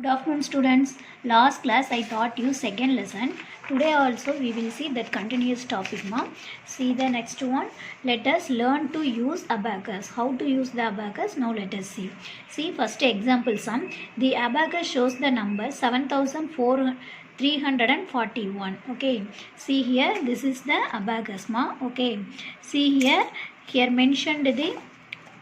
Good afternoon students. Last class I taught you second lesson. Today also we will see that continuous topic ma. See the next one. Let us learn to use abacus. How to use the abacus? Now let us see. See first example sum. The abacus shows the number 7341. Okay. See here this is the abacus ma. Okay. See here mentioned the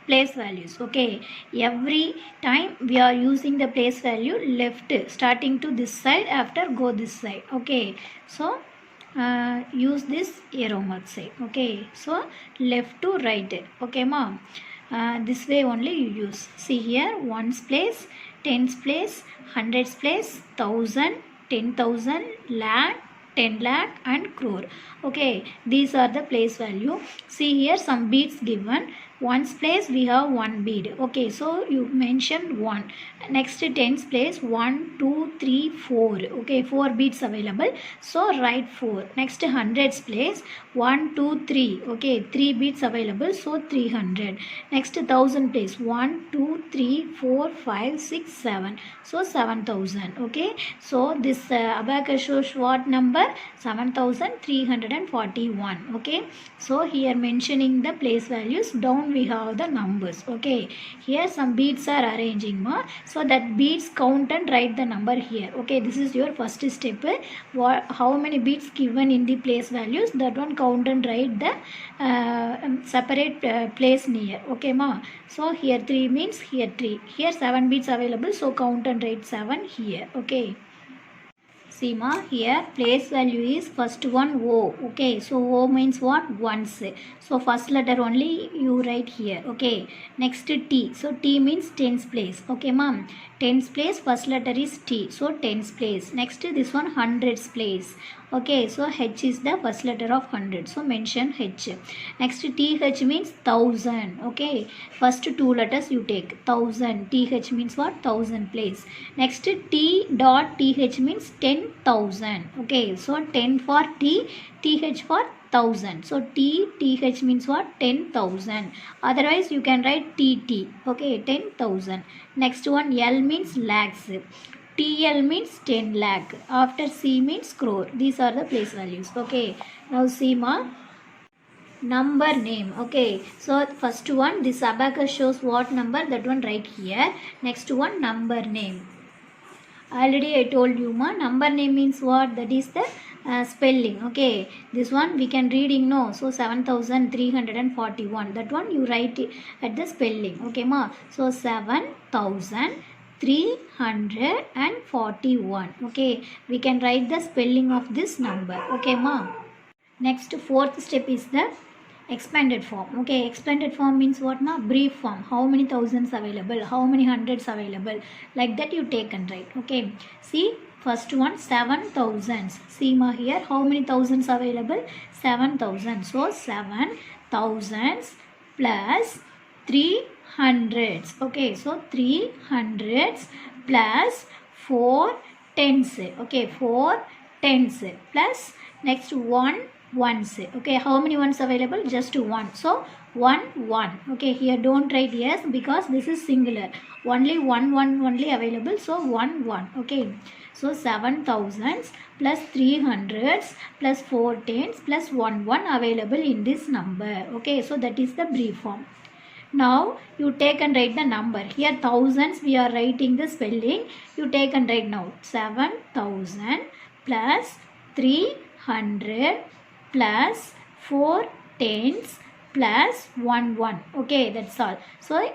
place values. Okay, every time we are using the place value left starting to this side, after go this side. Okay, so use this arrow mark side. Okay, so left to right. Okay ma'am, this way only you use. See here, ones place, tens place, hundreds place, thousand, 10,000, lakh, 10 lakh and crore. Okay, these are the place value. See here some beads given. Ones place we have one bead. Okay, so you mentioned one. Next tens place 1 2 3 4. Okay, 4 beads available, so write 4. Next hundreds place 1 2 3. Okay, 3 beads available, so 300. Next thousand place 1 2 3 4 5 6 7, so 7000. Okay, so this abacus shows what number? 7341. Okay, so here mentioning the place values, down we have the numbers. Okay, here some beads are arranging ma, so that beads count and write the number here. Okay, this is your first step. How many beads given in the place values, that one count and write the separate place near. Okay ma, so here 3 means here 3, here 7 beads available, so count and write 7 here. Okay, see ma, here place value is first one O. Okay, so O means what? Ones. So first letter only you write here. Okay, next T. So T means tens place. Okay ma'am, tens place first letter is T, so tens place. Next this one hundreds place. Okay, so H is the first letter of 100, so mention H. Next TH means 1000. Okay, first two letters you take 1000. TH means what? 1000 place. Next T dot TH means 10,000. Okay, so 10 for T, TH for 1000. So TH means what? 10,000. Otherwise you can write TT. Okay, 10,000. Next one L means lakhs. TL means 10 lakh. After C means crore. These are the place values. Okay, now see ma, number name. Okay, so first one, this abacus shows what number, that one right here. Next one, number name. Already I told you ma, number name means what? That is the spelling. Okay, this one we can reading no, so 7341, that one you write it at the spelling. Okay ma, so 7341. Okay, we can write the spelling of this number. Okay ma, next fourth step is the expanded form. Okay, expanded form means what ma? Brief form. How many thousands available, how many hundreds available, like that you take and write. Okay, see first one 7,000. See ma, here how many thousands available? 7,000. So 7,000 plus 300s. Okay, so 300s plus 4 tens. Okay, 4 tens plus next 1 ones. Okay, how many ones available? Just 1, so 1. Okay, here don't write yes because this is singular, only 1 only available, so 1. Okay, so 7,000 plus 300s plus 4 tens plus 1 available in this number. Okay, so that is the brief form. Now you take and write the number. Here thousands we are writing the spelling. You take and write now. 7,000 plus 300 plus 4 tens plus 1. Okay, that's all. So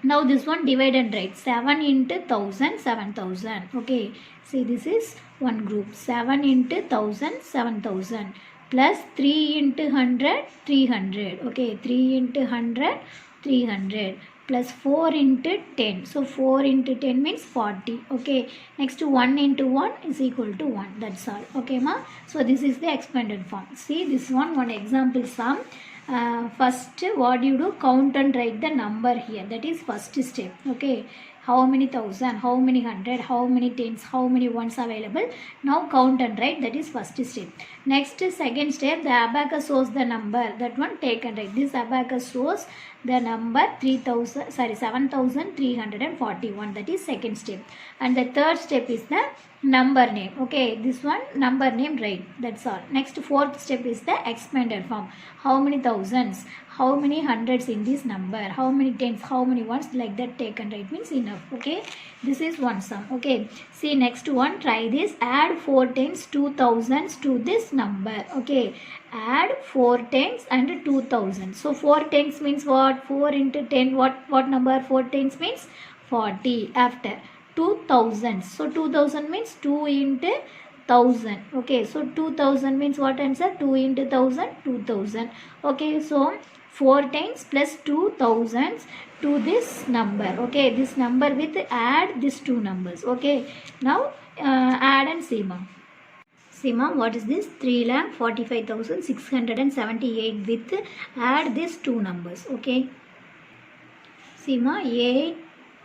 now this one divide and write. 7 into 1000, 7,000. Okay, see this is one group. 7 into 1000, 7,000 plus 3 into 100, 300. Okay, 3 into 100, 300 plus 4 into 10. So 4 into 10 means 40. Okay, next 1 into 1 is equal to 1. That's all. Okay ma, so this is the expanded form. See this one example sum. First what you do, count and write the number here. That is first step. Okay, how many thousand, how many hundred, how many tens, how many ones available. Now count and write, that is first step. Next second step, the abacus shows the number, that one take and write. This abacus shows the number 7341. That is second step. And the third step is the number name. Okay, this one number name right. That's all. Next fourth step is the expanded form. How many thousands, how many hundreds in this number, how many tens, how many ones, like that take and write means enough. Okay, this is one sum. Okay, see next one, try this. Add 4 tens 2000s to this number. Okay, add 4 tens and 2000. So 4 tens means what? 4 into 10, what number? 4 tens means 40. After 2000, so 2000 means 2 into 1000. Okay, so 2000 means what answer? 2 into 1000, 2000. Okay, so 4 times plus 2000s to this number. Okay, this number with add these two numbers. Okay, now add and see ma. See ma, what is this? 3,45,678 with add these two numbers. Okay, see ma, 8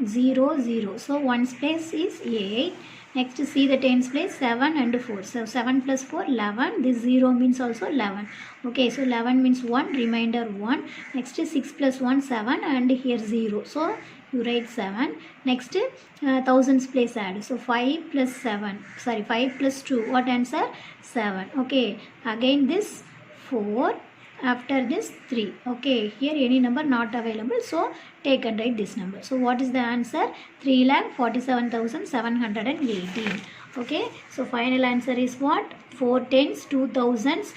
0 0, so ones place is 8. Next see the tens place 7 and 4, so 7 plus 4 11. This 0 means also 11. Okay, so 11 means 1, remainder 1. Next 6 plus 1 7 and here 0, so you write 7. Next thousands place add, so 5 plus 7, sorry 5 plus 2, what answer? 7. Okay, again this 4, after this 3. Okay, here any number not available, so take and write this number. So what is the answer? 3,47,718. Okay, so final answer is what? 4 tens 2000s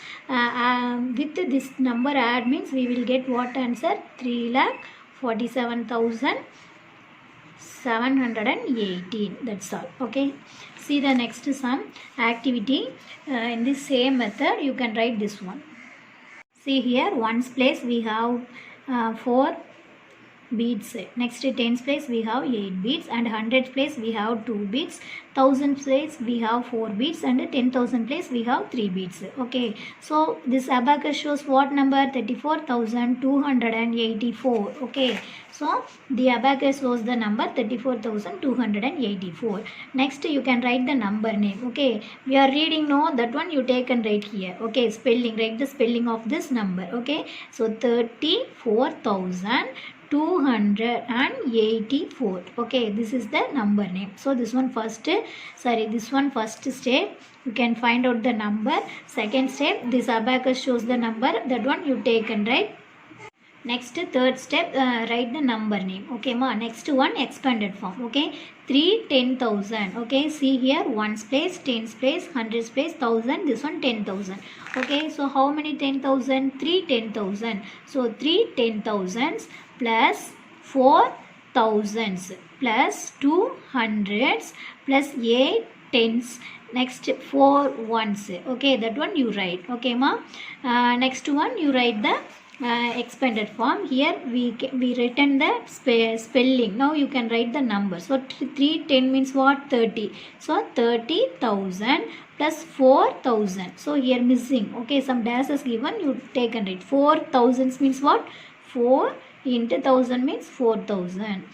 with this number add means we will get what answer? 3,47,718. That's all. Okay, see the next sum activity. In the same method you can write this one. See here, ones place we have 4 beads. Next tens place we have 8 beads, and hundreds place we have 2 beads. Thousands place we have 4 beads, and 10,000 place we have 3 beads. Okay, so this abacus shows what number? 34,284. Okay, so the abacus shows the number 34,284. Next you can write the number name. Okay, we are reading, no, that one you take and write here. Okay, spelling, write the spelling of this number. Okay, so 34,284. Okay, this is the number name. So this one first step you can find out the number. Second step, this abacus shows the number, that one you take and write. Next third step, write the number name. Okay ma. Next one, expanded form. Okay, 3 10,000. Okay, see here, ones place, tens place, hundreds place, thousand, this one 10,000. Okay, so how many 10,000? 3 10,000. So 3 10,000s plus 4 thousands plus 2 hundreds plus 8 tens. Next 4 ones. Okay, that one you write. Okay ma. Next one you write the expanded form. Here we written the spelling. Now you can write the number. So 310 means what? 30. So 30,000 plus 4,000. So here missing. Okay, some dashes given, you take and write. 4,000 means what? 4 into 1,000 means 4,000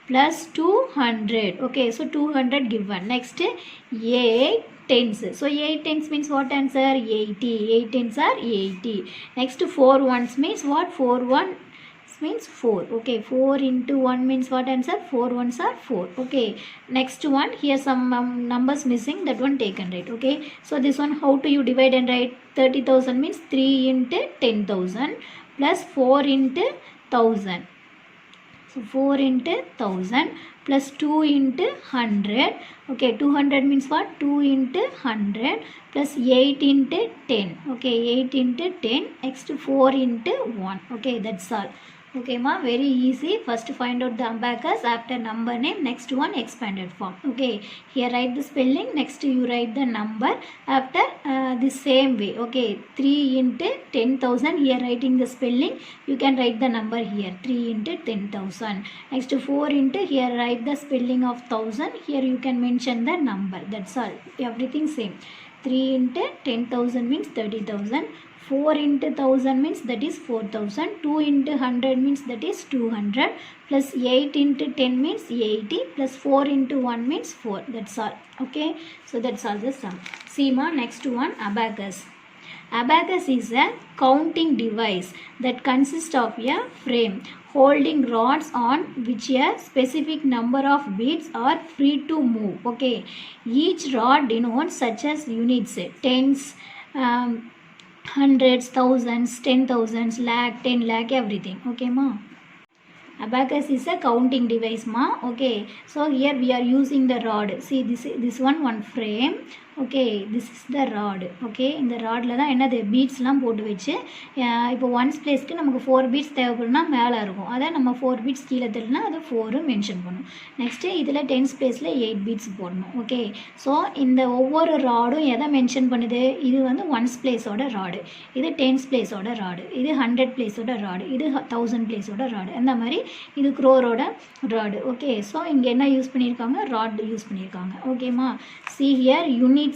plus 200. Okay, so 200 given. Next 8 tens. So 8 tens means what answer? 80. 8 tens are 80. Next 4 ones means what? 4 1 means 4. Okay, 4 into 1 means what answer? 4 ones are 4. Okay, next one, here some numbers missing, that one take and write. Okay, so this one how do you divide and write? 30,000 means 3 into 10,000 plus 4 into 1,000. So 4 into 1,000 plus 2 into 100. Okay, 200 means what? 2 into 100 plus 8 into 10. Okay, 8 into 10. Next 4 into 1. Okay, that's all. Okay ma, very easy. First find out the abacus, after number name, next one expanded form. Okay, here write the spelling, next you write the number after the same way. Okay, 3 into 10,000, here writing the spelling, you can write the number here, 3 into 10,000. Next 4 into, here write the spelling of 1,000, here you can mention the number. That's all, everything same. 3 into 10,000 means 30,000. 4 into 1,000 means that is 4,000. 2 into 100 means that is 200. Plus 8 into 10 means 80. Plus 4 into 1 means 4. That's all. Okay. So that's all the sum. See ma, next one, abacus. Abacus is a counting device that consists of a frame holding rods on which a specific number of beads are free to move. Okay, each rod denotes such as units, tens, hundreds, thousands, 10,000s, lakh, 10 lakh, everything. Okay, ma. Abacus is a counting device, ma. Okay, so here we are using the rod. See this one frame. Okay, this is the rod. Okay, இந்த ராட்ல தான் என்னது பீட்ஸ்லாம் போட்டு வச்சு இப்போ once பிளேஸ்க்கு நமக்கு 4 beads தேவைப்படுனா மேலே இருக்கும். அதை நம்ம 4 பீட்ஸ் கீழே தள்ளினா அது 4 மென்ஷன் பண்ணும். நெக்ஸ்ட்டு இதில் டென்ஸ் பிளேஸில் 8 பீட்ஸ் போடணும். ஓகே, ஸோ இந்த ஒவ்வொரு ராடும் எதை மென்ஷன் பண்ணுது? இது வந்து ஒன்ஸ் பிளேஸோட ராடு, இது டென்ஸ் பிளேஸோட ராடு, இது 100 பிளேஸோட ராடு, இது 1000 பிளேஸோட ராடு, அந்த மாதிரி இது க்ரோரோட ராடு. ஓகே, ஸோ இங்கே என்ன யூஸ் பண்ணியிருக்காங்க? ராட் யூஸ் பண்ணியிருக்காங்க. ஓகேம்மா, see here units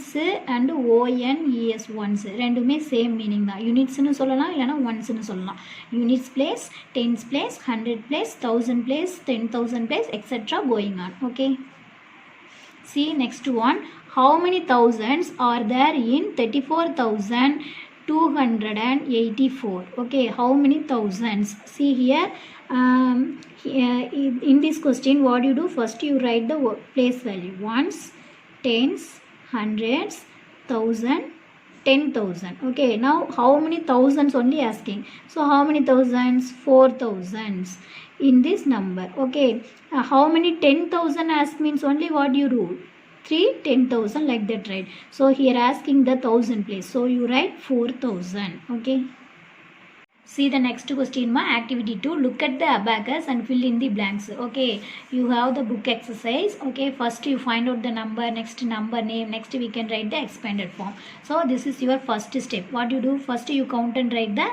and ONES once ரெண்டுமே சேம் மீனிங் தான். யூனிட்ஸ்னு சொல்லலாம், இல்லைனா ஒன்ஸ்னு சொல்லலாம். Units place, tense place, 100 place, 1000 place, 10,000 place, etcetera going on. Okay, see next one. How many thousands are there in 34,284? Okay, how many thousands? See here, in this question what you do? First you write the place value, ones, tens, hundreds, thousand, 10,000. Okay, now how many thousands only asking. So how many thousands? 4 thousands in this number. Okay, how many 10,000 ask means only what you do? 3 10,000 like that, right? So here asking the thousand place, so you write 4,000. Okay, see the next question, ma. Activity 2, look at the abacus and fill in the blanks. Okay, you have the book exercise. Okay, first you find out the number, next number name, next we can write the expanded form. So this is your first step. What you do? First you count and write the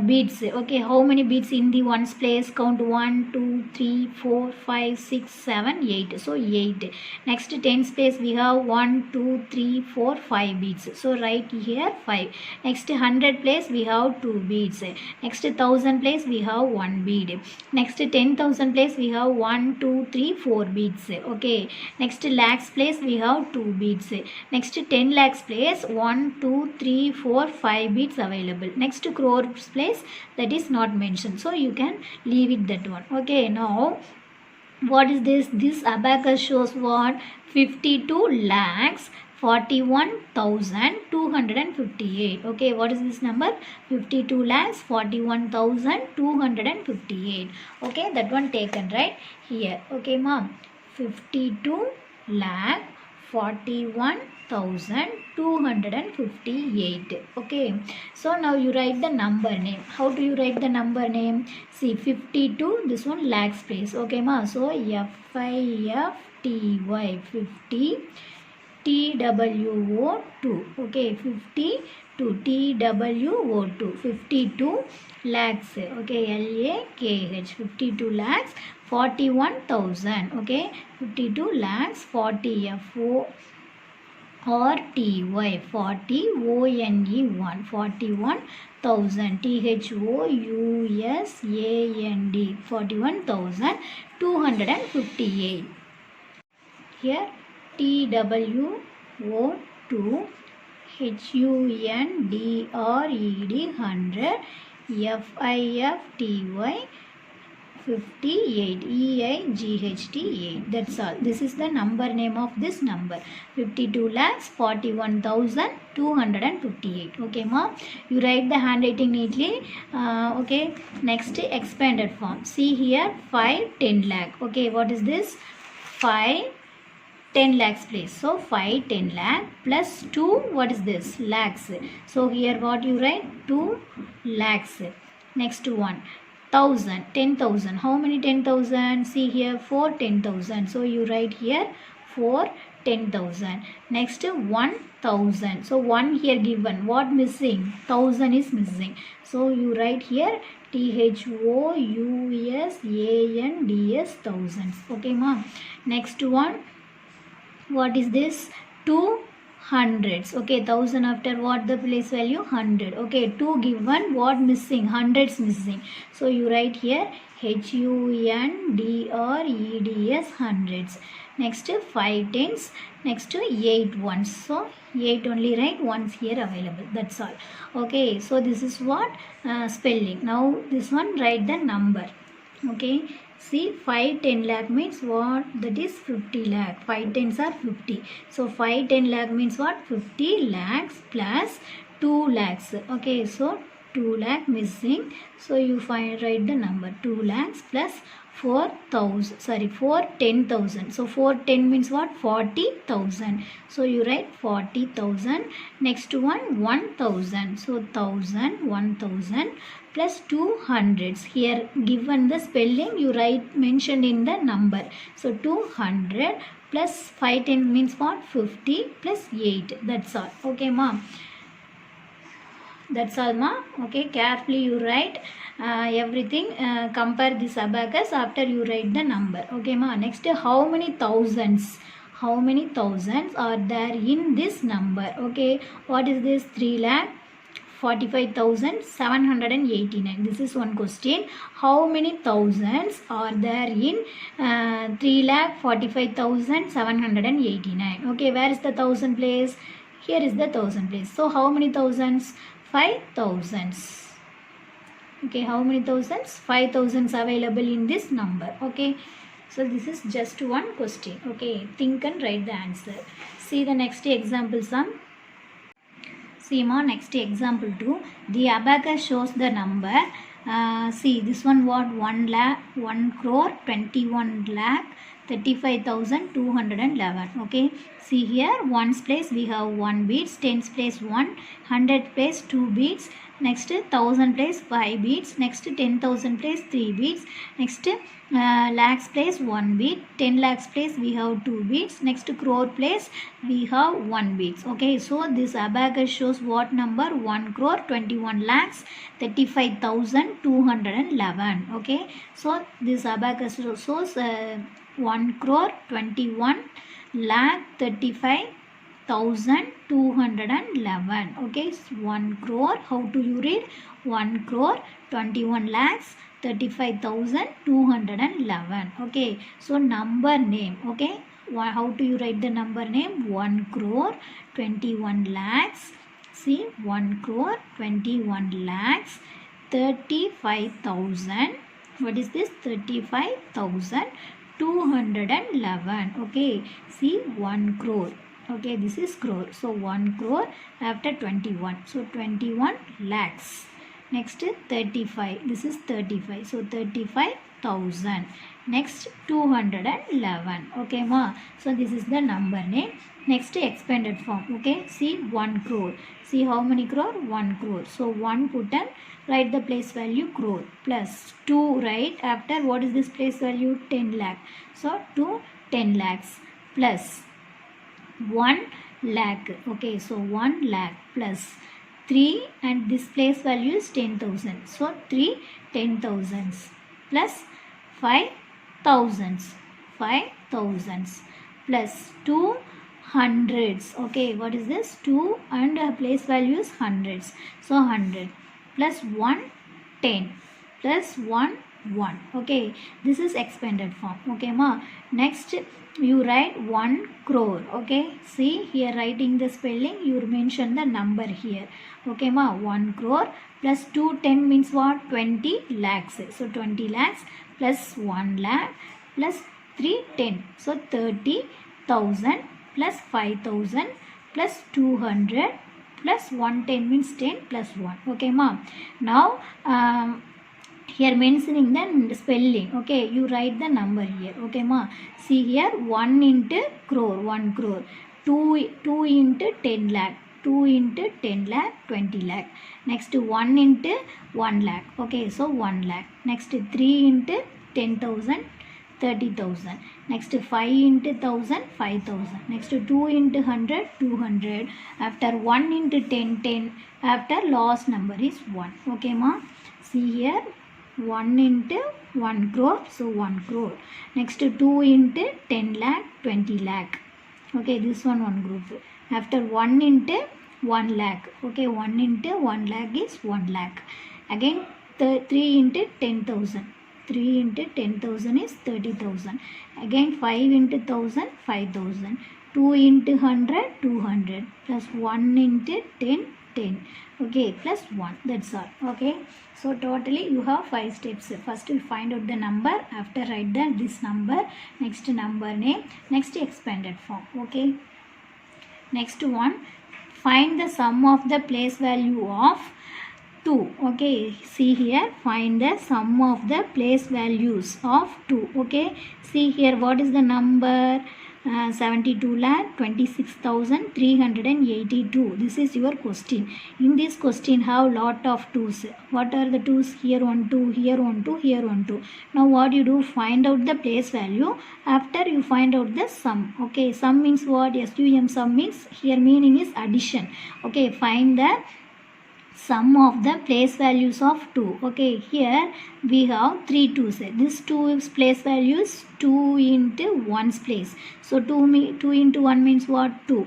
beads. Okay, how many beads in the ones place? Count 1 2 3 4 5 6 7 8. So 8. Next tens place we have 1 2 3 4 5 beads, so write here 5. Next 100 place we have 2 beads. Next 1000 place we have 1 bead. Next 10,000 place we have 1 2 3 4 beads. Okay, next lakhs place we have 2 beads. Next 10 lakhs place 1 2 3 4 5 beads available. Next crores place, that is not mentioned, so you can leave it that one. Okay, now what is this? This abacus shows what? 52 lakhs 41,258. Okay, what is this number? 52 lakhs 41,258. Okay, that one taken right here. Okay, mom, 52 lakh 41,258. Okay, so now you write the number name. How do you write the number name? See, 52, this one lakhs place. Okay, ma, so FIFTY 50, TWO2. Okay, 52 TWO2, 52 lakhs. Okay, LAKH, 52 lakhs 41,000. Okay, 52 lakhs 40 FORTY 40 ONE 41,000 THOUSAND 41,258. Here TWO2 HUNDRED 100 FIFTY 58 EIGHT 8. That's all. This is the number name of this number, 52 lakhs 41,258. Okay, mom, you write the handwriting neatly. Okay, next expanded form. See here, 5 10 lakh. Okay, what is this? 5 10 lakhs place, so 5 10 lakh plus 2, what is this? Lakhs. So here what you write? 2 lakhs. Next one, 1000 10,000. How many 10,000? See here, 4 10,000, so you write here 4 10,000. Next 1,000, so 1 here given, what missing? 1,000 is missing, so you write here THOUSANDS, thousands. Okay, mom. Next one, what is this? 2 hundreds. Okay, 1000 after what the place value? 100. Okay, 2 given, what missing? Hundreds missing, so you write here HUNDREDS, hundreds. Next 5 tens. Next 8 ones, so 8 only write, ones here available. That's all. Okay, so this is what spelling. Now this one, write the number. Okay, see 5 10 lakh means what? That is 50 lakh. 5 tens are 50. So 5 10 lakh means what? 50 lakhs plus 2 lakhs. Okay, so 2 lakh missing. So you write the number 2 lakhs plus 4,000. Sorry, 410,000. So 410 means what? 40,000. So you write 40,000. Next one 1,000. So 1,000, 1,000 plus 200s. Here given the spelling, you write mentioned in the number. So 200 plus 510 means what? 50 plus 8. That's all. Okay, mom. That's all, ma. Okay, carefully you write everything. Compare this abacus after you write the number. Okay, ma. Next, how many thousands? How many thousands are there in this number? Okay, what is this? 3 lakh 45,789. This is one question. How many thousands are there in 3,45,789? Okay, where is the thousand place? Here is the thousand place. So how many thousands? 5 thousands. Okay, how many thousands? 5 thousands available in this number. Okay, so this is just one question. Okay, think and write the answer. See the next example sum. See ma, next example 2. The abacus shows the number. See this one what? 1 lakh, 1 crore, 21 lakh, 35,211. Okay, see here ones place we have 1 beads, tens place 1, 100 place 2 beads, next 1,000 place 5 beads, next 10,000 place 3 beads, next lakhs place 1 bead, 10 lakhs place we have 2 beads, next crore place we have 1 beads. Okay, so this abacus shows what number? 1 crore 21 lakhs 35,211. Okay, so this abacus shows 1 crore 21 lakh 35,211. Okay, 1 crore, how do you read? 1 crore 21 lakhs 35,211. Okay, so number name. Okay, how do you write the number name? 1 crore 21 lakhs. See, 1 crore 21 lakhs 35,000. What is this? 35,211. Okay, see 1 crore. Okay, this is crore. So 1 crore after 21. So 21 lakhs. Next 35. This is 35. So 35,000. Next 211. Okay, ma. So this is the number name. Next expanded form. Okay, see 1 crore. See how many crore? 1 crore. So 1 put and write the place value crore plus 2 right after what is this place value? 10 lakh. So 2 10 lakhs plus 1 lakh. Okay, so 1 lakh plus 3 and this place value is 10,000. So 3 10,000s plus 5 thousands. 5 thousands plus 2 hundreds. Okay, what is this? 2 and place value is hundreds. So 100 plus 1 10 plus 1 1. Okay, this is expanded form. Okay, ma. Next you write 1 crore. Okay, see here writing the spelling, you mention the number here. Okay, ma. 1 crore plus 210 means what? 20 lakhs. So 20 lakhs plus 1 lakh plus 310. So 30,000 plus 5,000 plus 200 plus 110 means 10 plus 1. Okay, ma. Now here mentioning the spelling. Okay, you write the number here. Okay, ma. See here 1 into crore, 1 crore. 2 into 10 lakh. 2 into 10 lakh, 20 lakh. Next 1 into 1 lakh. Okay, so 1 lakh. Next 3 into 10,000, 30,000. Next 5 into 1,000, 5,000. Next 2 into 100, 200. After 1 into 10, 10. After last number is 1. Okay, ma. See here 1 into 1 crore. So 1 crore. Next 2 into 10 lakh, 20 lakh. Okay, this one group. After 1 into 1 lakh. Okay, 1 into 1 lakh is 1 lakh. Again 3 into 10,000. 3 into 10,000 is 30,000. Again 5 into 1,000, 5,000. 2 into 100, 200. Plus 1 into 10, 10. Okay, plus 1. That's all. Okay, so totally you have 5 steps. First you find out the number, after write this number, next number name, next expanded form. Okay, next one, find the sum of the place value of 2. Okay, see here, find the sum of the place values of 2. Okay, see here, what is the number? 72,26,382. This is your question. In this question have lot of 2's. What are the 2's? Here 1 2, here 1 2, here 1 2. Now what you do? Find out the place value. After you find out the sum. Okay, sum means what? SUM sum means here meaning is addition. Okay, find the sum of the place values of 2. Okay, here we have 3 2's. This 2's place value is 2 into 1's place. So 2 into 1 means what? 2.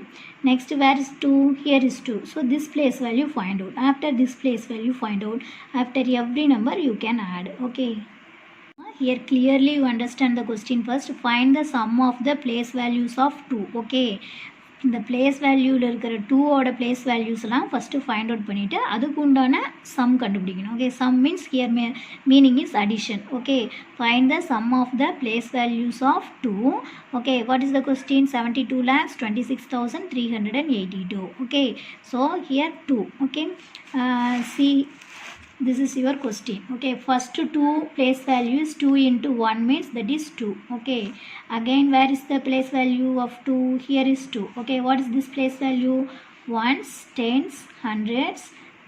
Next, where is 2? Here is 2. So this place value find out. After this place value find out. After every number you can add. Okay, here clearly you understand the question. First find the sum of the place values of 2. Okay, இந்த place வேல்யூவில் இருக்கிற 2ஓட place valuesலாம் first find out பண்ணிவிட்டு அதுக்கு உண்டான sum கண்டுபிடிக்கணும். Okay, sum means here meaning is addition. Okay, find the sum of the place values of 2. Okay, what is the question? 72,26,382. Okay, so here 2. Okay, see, this is your question. Okay, first 2 place value is 2 into 1 means that is 2. Okay, again where is the place value of 2? Here is 2. Okay, what is this place value? Ones, tens, hundreds,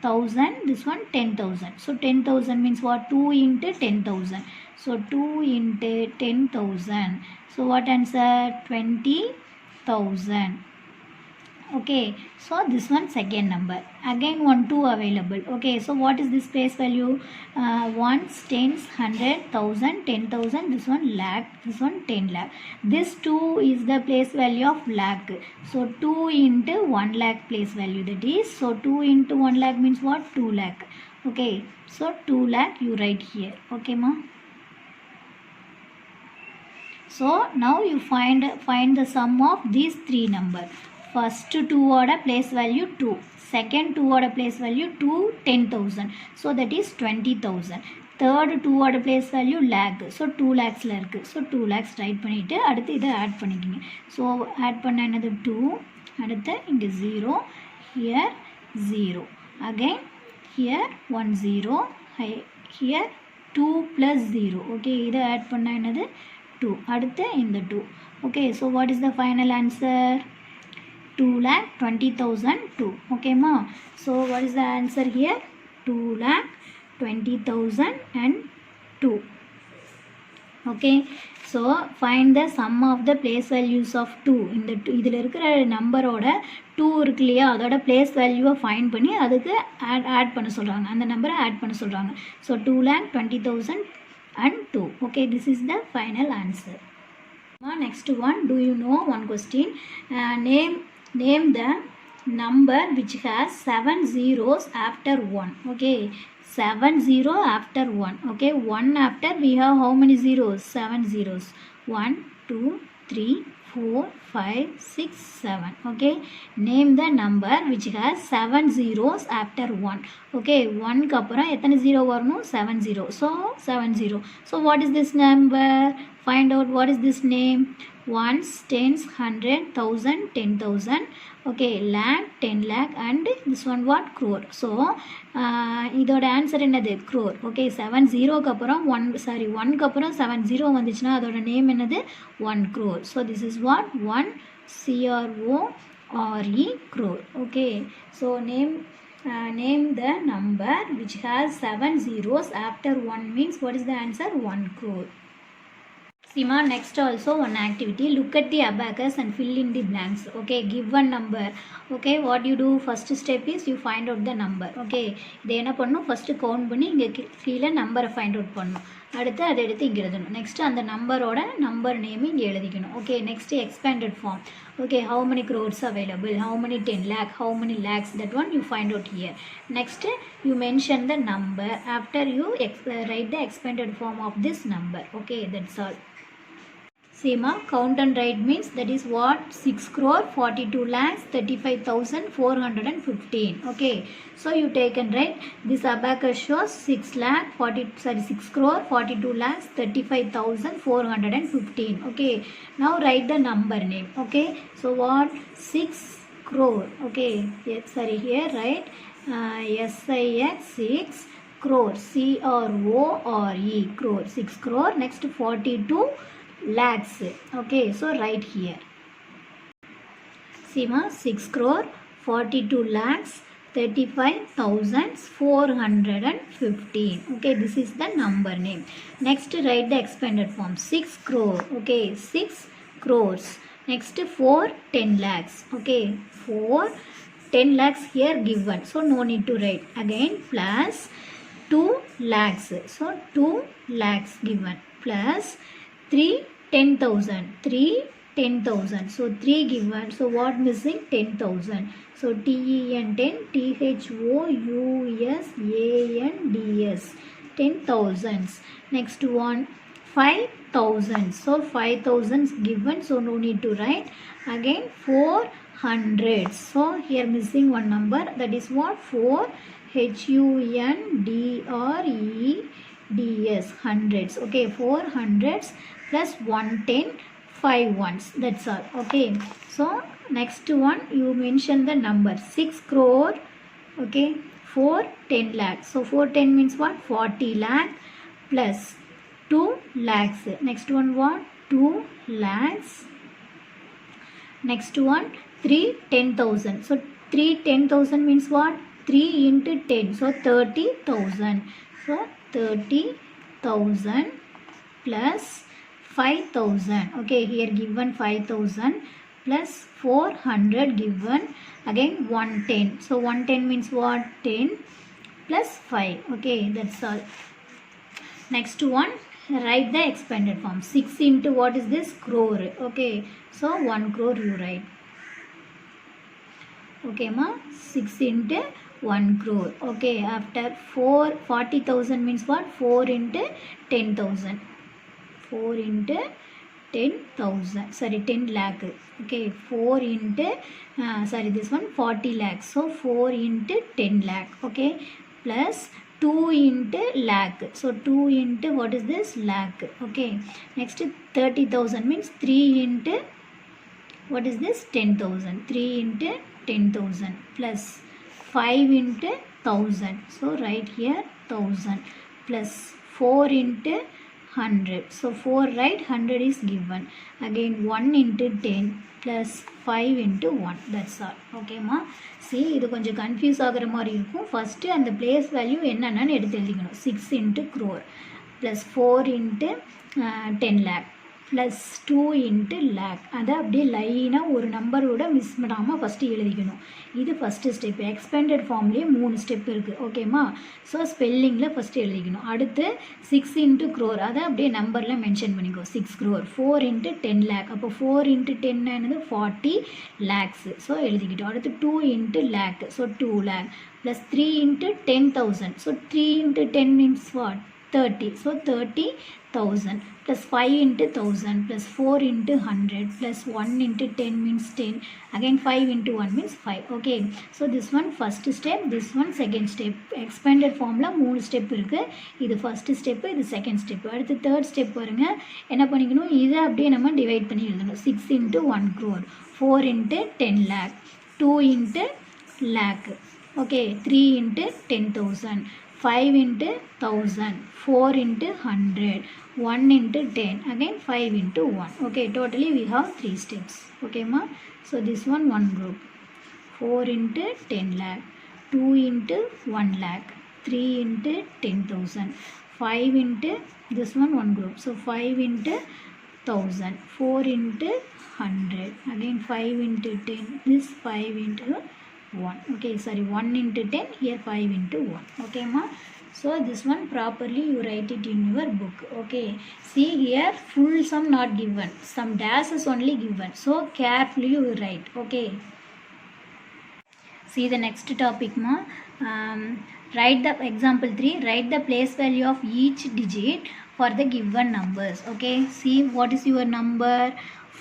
thousand. This one 10,000. So 10,000 means what? 2 into 10,000. So 2 into 10,000. So what answer? 20,000. Okay, so this one second number. Again 1 2 available. Okay, so what is this place value? Ones, tens, 100, 1000, 10,000. This one lakh, this one 10 lakh. This 2 is the place value of lakh. So 2 into 1 lakh place value, that is, so 2 into 1 lakh means what? 2 lakh. Okay, so 2 lakh you write here. Okay ma. So now you find the sum of these 3 number. First 2 order place value 2, second 2 order place value 2, 10,000, so that is 20,000. Third 2 order place value lakh, so 2 lakhs la irukku, so 2 lakhs write பண்ணிட்டு அடுத்து இதை add பண்ணிக்கங்க. So add பண்ண என்னது 2, அடுத்து இங்க 0, here 0, again here 1 0, here 2 plus 0. Okay, இதை add பண்ண என்னது 2, அடுத்து இந்த 2. Okay, so what is the final answer? 2,20,002. Okay ma. So what is the answer here? 2,20,002. Okay, so find the sum of the place values of 2. இந்த இதில் இருக்கிற நம்பரோட 2 இருக்கு இல்லையா, அதோட place value ஃபைண்ட் பண்ணி அதுக்கு ஆட் பண்ண சொல்கிறாங்க, அந்த நம்பரை ஆட் பண்ண சொல்கிறாங்க. So 2,20,002. Okay, this is the final answer. Next one, do you know one question? Name the number which has 7 zeros after 1. Okay, 7 0 after 1. Okay, 1 after we have how many zeros? 7 zeros. 1 2 3 4 5 6 7. Okay, name the number which has 7 zeros after 1. Okay, 1 க்கு அப்புறம் எத்தனை 0 வரணும்? 7 0. So 7 0. So what is this number? Find out what is this name. Ones, tens, 100, 1000, 10,000. Okay, lakh, 10 lakh, and this one what? Crore. So இதோட answer என்னது? crore. Okay, 7 0க்கு அப்புறம் 1க்கு அப்புறம் 7 0 வந்துச்சுன்னா அதோட நேம் என்னது? 1 crore. So this is what? 1 CRORE, crore. Okay, so name the number which has 7 zeros after 1 means what is the answer? 1 crore. Sima, next also one activity. Look at the abacus and fill in the blanks. Okay, give one number. Okay, what you do? First step is you find out the number. Okay, இதை என்ன பண்ணணும்? First count பண்ணி இங்கே கீழே நம்பரை find out பண்ணணும். அடுத்து அதை எடுத்து இங்கே எழுதணும். நெக்ஸ்ட் அந்த நம்பரோட நம்பர் நேம் இங்கே எழுதிக்கணும். Okay, next expanded form. Okay, how many crores available? How many 10 lakh? How many lakhs? That one you find out here. Next, you mention the number. After you write the expanded form of this number. Okay, that's all. See ma, count and write means that is what? 6 crore 42 lakhs 35,415. Okay, so you take and write this abacus shows 6 crore 42 lakhs 35,415. Okay, now write the number name. Okay, so what? 6 crore. Okay, yes, sorry, here write SIX 6 crore, CRORE, crore, 6 crore. Next 42 lakhs. Okay, so write here. See ma, 6 crore 42 lakhs 35,415. Okay, this is the number name. Next write the expanded form. 6 crore. Okay, 6 crores. Next 4 10 lakhs. Okay, 4 10 lakhs here given, so no need to write. Again plus 2 lakhs, so 2 lakhs given, plus 3 10,000, 3 10,000, so 3 given, so what missing? 10,000, so TEN 10, THOUSANDS, 10,000s. Next one 5,000, so 5,000 given, so no need to write. Again 400, so here missing one number, that is what? 4 HUNDREDS, hundreds. Okay, 400s plus 110, 5 ones, that's all. Okay, so next one you mention the number 6 crore. Okay, 4 10 lakhs, so 4 10 means what? 40 lakh plus 2 lakhs. Next one what? 2 lakhs. Next one 3 10,000, so 3 10,000 means what? 3 into 10, so 30,000, so 30,000 plus 5,000. Okay, here given 5,000 plus 400 given, again 110, so 110 means what? 10 plus 5. Okay, that's all. Next one write the expanded form. 6 into what is this? Crore. Okay, so 1 crore you write. Okay ma, 6 into 1 crore. Okay, after 40,000 means what? 4 into 10,000, 4 into 10,000, sorry 10 lakh. Okay, 4 into sorry, this one 40 lakhs, so 4 into 10 lakh. Okay, plus 2 into lakh, so 2 into what is this? Lakh. Okay, next 30,000 means 3 into what is this? 10,000, 3 into 10,000 plus 5 into 1,000, so right here 1,000 plus 4 into 100, so 4 right, 100 is given. Again 1 into 10 plus 5 into 1, that's all. Okay ma, see இது கொஞ்சம் confuse ஆகிற மாதிரி இருக்கும். First அந்த place value என்னென்னு எடுத்து எழுதிக்கணும். 6 into crore plus 4 into 10 lakh plus 2 into lakh, அதை அப்படியே லைனாக ஒரு நம்பரோட மிஸ் பண்ணாமல் ஃபஸ்ட்டு எழுதிக்கணும். இது ஃபஸ்ட்டு ஸ்டெப்பு. எக்ஸ்பேண்டட் ஃபார்ம்லேயே 3 ஸ்டெப் இருக்குது. ஓகேம்மா, ஸோ ஸ்பெல்லிங்கில் ஃபஸ்ட்டு எழுதிக்கணும். அடுத்து 6 into crore, அதை அப்படியே நம்பரில் மென்ஷன் பண்ணிக்கோ. 6 crore, 4 into 10 lakh, அப்போ 4 into 10 என்னது? 40 lakhs, ஸோ எழுதிக்கிட்டோம். அடுத்து 2 into lakh, so 2 lakh plus 3 into 10,000, so 3 into 10 means what? 30, so 30,000 plus 5 into 1000 plus 4 into 100 plus 1 into 10 means 10, again 5 into 1 means 5. Okay, so this one first step, this one second step. Expanded formula 3 step இருக்குது. இது first step, இது second step. அடுத்து third step பாருங்க, என்ன பண்ணிக்கணும்? இதை அப்படியே நம்ம டிவைட் பண்ணி எழுதணும். 6 into 1 crore, 4 into 10 lakh, 2 into lakh, okay, 3 into 10,000, 5 into 1,000, 4 into 100, 1 into 10, again 5 into 1. Okay, totally we have 3 steps. Okay ma, so this one group, 4 into 10 lakh, 2 into 1 lakh, 3 into 10,000, 5 into this one group, so 5 into 1,000, 4 into 100, again 5 into 10, this 5 into 1. Okay, sorry, 1 into 10, here 5 into 1. Okay ma, so this one properly you write it in your book. Okay, see here full sum not given, some dashes only given, so carefully you write. Okay, see the next topic ma. Write the example 3, write the place value of each digit for the given numbers. Okay, see what is your number?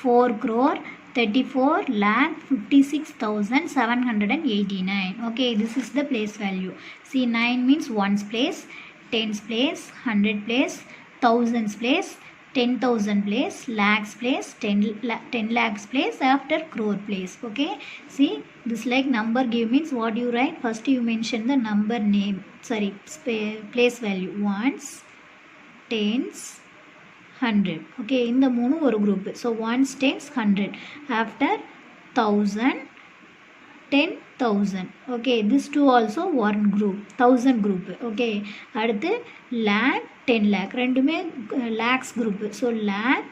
4 crore 34 lakh 56,789. Okay, this is the place value. See, 9 means ones place, tens place, 100 place, thousands place, 10,000 place, lakhs place, 10 lakhs place, after crore place. Okay, see, this like number give means what you write? First you mention the number name, sorry, place value, ones, tens, 100. Okay, in the மூணு ஒரு group. So ones, tens, 100. After 1000, 10,000. Okay, this two also one group, 1000 group. Okay, அடுத்து lakh, 10 lakh, ரெண்டுமே lakhs group. So lakh,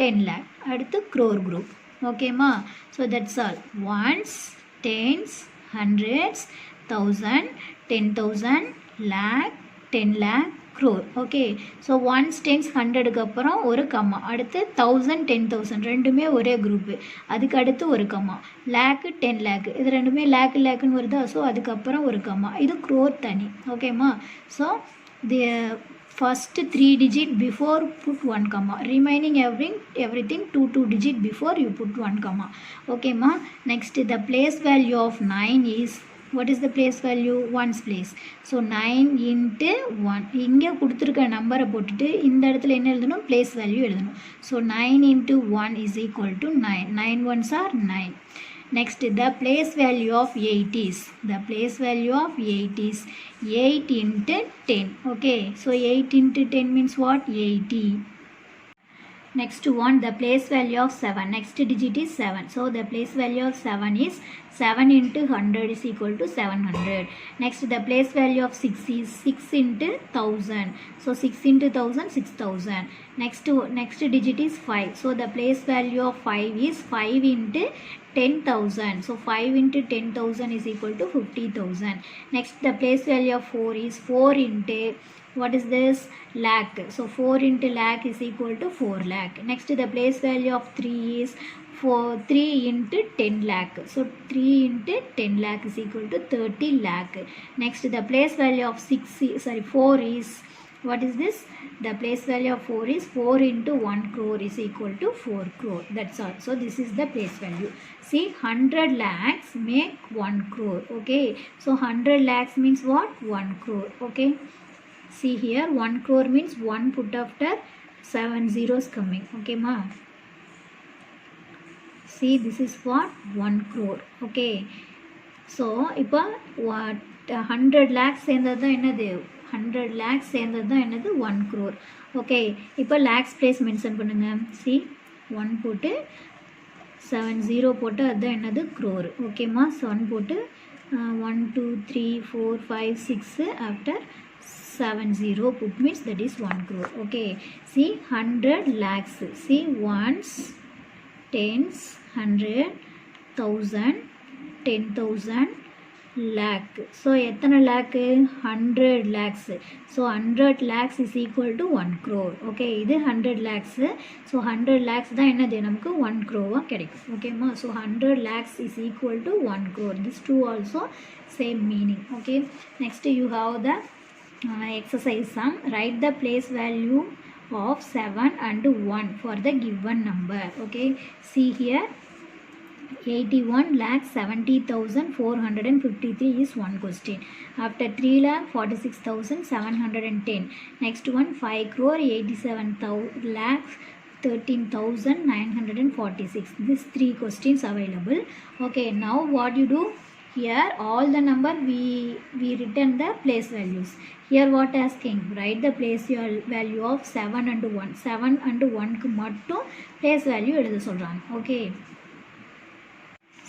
10 lakh. அடுத்து crore group. Okay ma, so that's all. Ones, tens, hundreds, 1000, 10,000, lakh, 10 lakh, crore. Okay, so ones, tens, 100க்கு அப்புறம் ஒரு கம்மா, அடுத்து 1000, 10,000 ரெண்டுமே ஒரே group, அதுக்கு அடுத்து ஒரு கம்மா, லேக்கு 10 லேக், இது ரெண்டுமே லேக்குன்னு வருதா, ஸோ அதுக்கப்புறம் ஒரு கம்மா, இது crore தனி. ஓகேம்மா, so the first 3 digit before put 1 comma, remaining everything 2 digit before you put 1 comma. Okay ma, next the place value of 9 is, what is the place value? Ones place. So 9 into 1, இங்கே கொடுத்துருக்க நம்பரை போட்டுட்டு இந்த இடத்துல என்ன எழுதணும்? place value எழுதணும். So 9 into 1 is equal to 9. 9 ones are 9. Next, the place value of 8 is, the place value of 8 is 8 into 10. Okay, so 8 into 10 means what? 80. Next one, the place value of 7. Next digit is 7. So the place value of 7 is 7 into 100 is equal to 700. Next, the place value of 6 is 6 into 1000. So 6 into 1000, 6000. Next digit is 5. So the place value of 5 is 5 into 10,000. So 5 into 10,000 is equal to 50,000. Next, the place value of 4 is 4 into, what is this? Lakh. So 4 into lakh is equal to 4 lakh. Next, the place value of 3 is 3 into 10 lakh. So 3 into 10 lakh is equal to 30 lakh. Next, the place value of 4 is, what is this? The place value of 4 is 4 into 1 crore is equal to 4 crore. That's all. So this is the place value. See, 100 lakhs make 1 crore. Okay, so 100 lakhs means what? 1 crore. Okay, see here, 1 crore means 1 put after 7 zeros coming. Okay ma, see, this is what? 1 crore. Okay, so இப்போ 100 lakhs சேர்ந்தது தான் என்னது? 100 lakhs சேர்ந்தது தான் என்னது? 1 crore. Okay, இப்போ lakhs place mention பண்ணுங்க. see, 1 போட்டு 70 போட்டு அதுதான் என்னது? crore. ஓகேம்மா, 7 போட்டு 1 2 3 4 5 6 after 70 put means that is 1 crore. Okay, see, 100 lakhs. See, ones, tens, 100, 1000, 10,000, lakh. So எத்தனை lakh? 100 lakhs. So 100 lakhs is equal to 1 crore. Okay, இது 100 lakhs. So 100 lakhs தான் என்னது? நமக்கு 1 crore கிடைக்கும். ஓகேம்மா, so 100 lakhs is equal to 1 crore. This two also same meaning. Okay, next you have the exercise sum. Write the place value of 7 and 1 for the given number. Okay, see here, 81,70,453 is one question. After 3,46,710. Next one, 5 crore 87,13,946. These three questions available. Okay, now what you do? Here all the number we written the place values. Here what asking? Write the place value of 7 and 1. 7 and 1 க்கு மட்டும் place value எழுத சொல்றாங்க. Okay,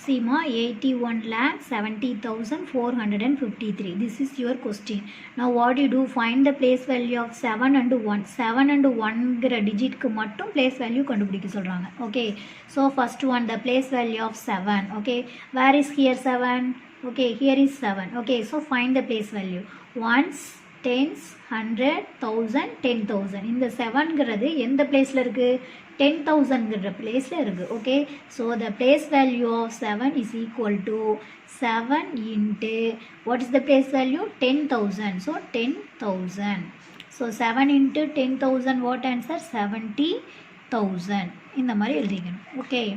see ma, 81,70,453. This is your question. Now what you do? Find the place value of 7 and 1. 7 and 1 ங்கிற digit க்கு மட்டும் place value கண்டுபிடிக்க சொல்றாங்க. Okay, so first one, the place value of 7. Okay, where is here 7? Okay, here is 7. Okay, so find the place value. Ones, tens, 100, 1000, 10,000. இந்த 7ங்கிறது எந்த பிளேஸில் இருக்குது? 10,000ங்கிற பிளேஸில் இருக்குது. Okay, so the place value of 7 is equal to 7 into, what is the place value? 10,000. So 10,000. So 7 into 10,000 what answer? 70,000. இந்த மாதிரி எழுதிக்கணும். Okay.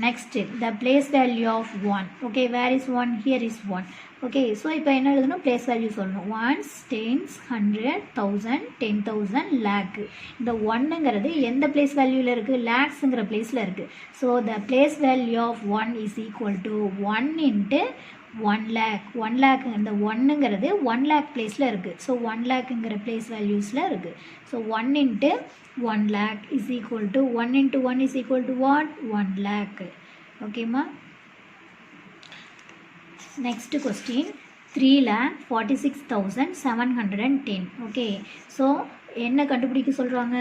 Next, the place value of 1. Okay, where is 1? Here is 1. Okay, so இப்போ என்ன எழுதணும்? Place value சொல்லணும். Ones, tens, 100, 1000, 10,000, lakh. இந்த 1ங்கிறது எந்த place valueல இருக்கு? lakhsங்கிற placeல இருக்கு. So the place value of 1 is equal to 1 into 1 lakh. 1 lakh இந்த 1ங்கிறது 1 lakh placeல இருக்கு. So 1 lakhங்கிற place valuesல இருக்கு. So 1 into 1 lakh is equal to 1 into 1 is equal to what? 1 lakh. Okay ma? Next question, 3,46,710. Okay, so என்ன கண்டுபிடிக்க சொல்றாங்க?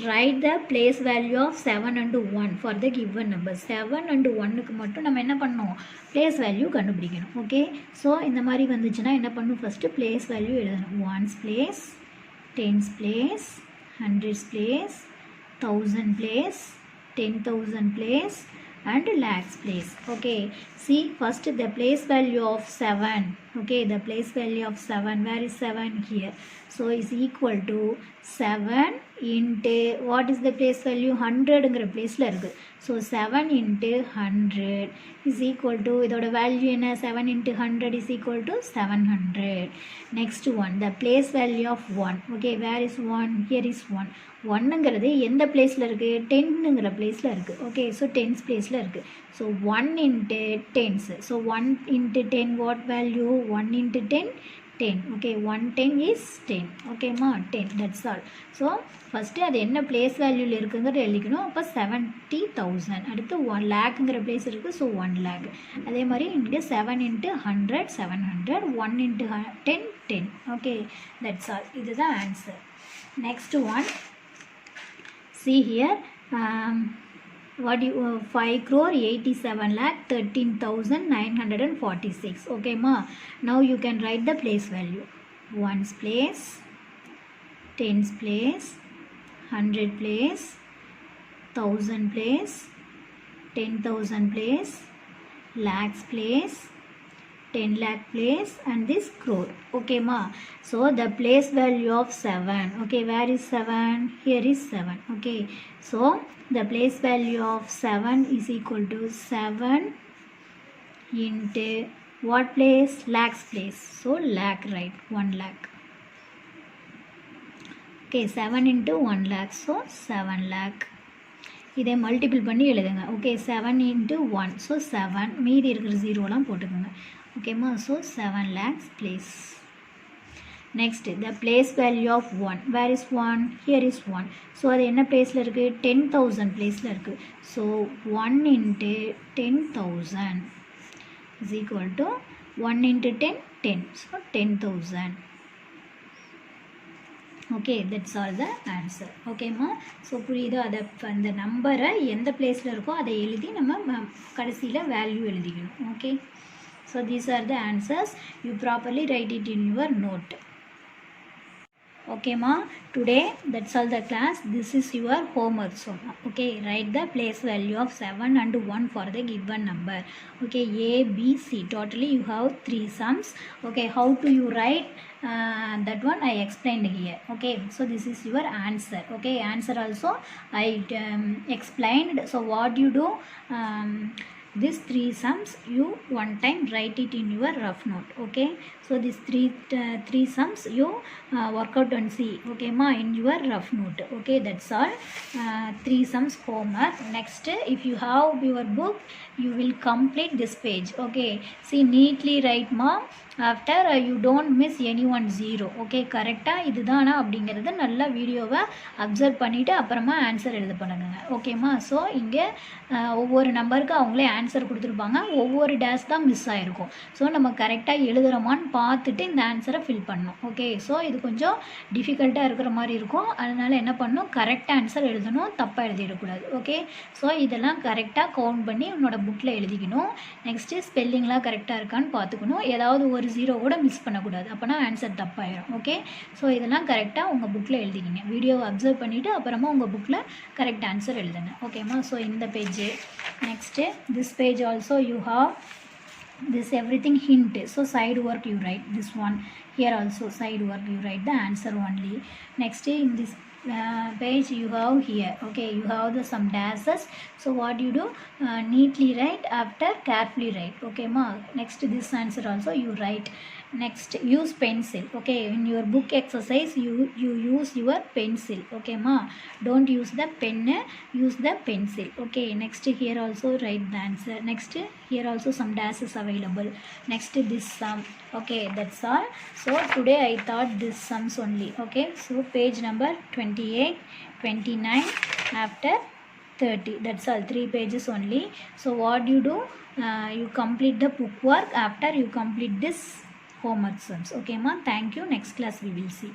Write the place value of 7 and 1 for the given number. 7 and 1க்கு மட்டும் நம்ம என்ன பண்ணணும்? place value கண்டுபிடிக்கணும். Okay, so இந்த மாதிரி வந்துச்சுன்னா என்ன பண்ணணும்? first place value எழுதணும். ones place, tens place, hundreds place, 1000 place, 10,000 place, and lakhs place. Okay, see first the place value of 7. Okay, the place value of 7, where is 7? Here. So is equal to 7 into what is the place value? 100ங்கிற placeல இருக்கு. So 7 into 100 is equal to இதோட value என்ன? 7 into 100 is equal to 700. Next one, the place value of 1. Okay, where is 1? Here is 1. 1ங்கிறது எந்த placeல இருக்கு? 10ங்கிற placeல இருக்கு. Okay, so 10s placeல இருக்கு. So 1 into 10s. So 1 into 10 what value? 1 into 10? 10. Okay, 110 is 10. Okay ma, 10. That's all. So first அது என்ன place valueல இருக்குங்கிறத எழுதிக்கணும். அப்போ 70,000. அடுத்து 1 lakhங்கிற place இருக்கு. So 1 lakh. அதே மாதிரி இங்கே 7 into 100 700. 1 into 10 10. Okay, that's all. இதுதான் answer. Next one, see here, what you 5,87,13,946. Okay ma, now you can write the place value. Ones place, tens place, 100 place, 1000 place, 10,000 place, lakhs place, 10 lakh place, and this crore. Okay ma, so the place value of 7. Okay, where is 7? Here is 7. Okay, so the place value of 7 is equal to 7 into what place? Lakhs place. So lakh, right? 1 lakh. Okay, 7 into 1 lakh. So 7 lakh. இதை multiple பண்ணி எழுதுங்க. Okay, 7 into 1. So 7, மீதி இருக்கிற ஜீரோலாம் போட்டுக்கோங்க. ஓகேம்மா, so 7 lakhs place. Next, the place value of 1. Where is 1? Here is 1. So அது என்ன பிளேஸில் இருக்குது? 10,000 பிளேஸில் இருக்குது. So 1 into 10,000 is equal to 1 into 10, 10. So 10,000. Okay, that's all the answer. ஓகேம்மா, ஸோ புரியுதோ? அதை அந்த நம்பரை எந்த பிளேஸில் இருக்கோ அதை எழுதி நம்ம கடைசியில் வேல்யூ எழுதிக்கணும். Okay, so these are the answers. You properly write it in your note. Okay ma, today that's all the class. This is your homework. So okay, write the place value of 7 and 1 for the given number. Okay, A, B, C, totally you have 3 sums. Okay, how do you write that one I explained here. Okay, so this is your answer. Okay, answer also I explained. So what you do, these 3 sums you one time write it in your rough note. Okay, so these three sums you work out and see. Okay ma, in your rough note. Okay, that's all. 3 sums homework. Next, if you have your book, you will complete this page. Okay, see neatly write ma. After you don't miss any one zero. Okay, கரெக்டாக இதுதானா அப்படிங்கிறத நல்லா வீடியோவை observe பண்ணிவிட்டு அப்புறமா answer எழுத பண்ணுங்க. ஓகேம்மா, ஸோ இங்கே ஒவ்வொரு நம்பருக்கு அவங்களே ஆன்சர் கொடுத்துருப்பாங்க. ஒவ்வொரு டேஷ் தான் மிஸ் ஆகிருக்கும். ஸோ நம்ம கரெக்டாக எழுதுகிறோமான்னு பார்த்துட்டு இந்த ஆன்சரை ஃபில் பண்ணணும். ஓகே, ஸோ இது கொஞ்சம் டிஃபிகல்ட்டாக இருக்கிற மாதிரி இருக்கும். அதனால் என்ன பண்ணணும், கரெக்ட் ஆன்சர் எழுதணும், தப்பாக எழுதிடக்கூடாது. ஓகே, ஸோ இதெல்லாம் கரெக்டாக கவுண்ட் பண்ணி உன்னோட புக்கில் எழுதிக்கணும். நெக்ஸ்ட்டு ஸ்பெல்லிங்லாம் கரெக்டாக இருக்கான்னு பார்த்துக்கணும். ஏதாவது ஒரு ஜீரோ கூட மிஸ் பண்ணக்கூடாது, அப்போனா ஆன்சர் தப்பாயிடும். ஓகே, ஸோ இதெல்லாம் கரெக்டாக உங்கள் புக்கில் எழுதிக்கிங்க. வீடியோவை அப்சர்வ் பண்ணிவிட்டு அப்புறமா உங்கள் புக்கில் கரெக்ட் ஆன்சர் எழுதுங்க. ஓகேம்மா, ஸோ இந்த page. Next this page also you have this everything hint, so side work you write this one. Here also side work you write the answer only. Next in this page you have here, okay, you have the some dashes, so what you do, neatly write, after carefully write, okay ma. Next this answer also you write. Next use pencil, okay, in your book exercise you use your pencil, okay ma, don't use the pen, use the pencil, okay. Next here also write the answer. Next here also some dashes available. Next this sum, okay, that's all. So today I thought this sums only, okay. So page number 28, 29, after 30, that's all, 3 pages only. So what you do, you complete the book work after you complete this homework sums, okay ma. Thank you. Next class we will see.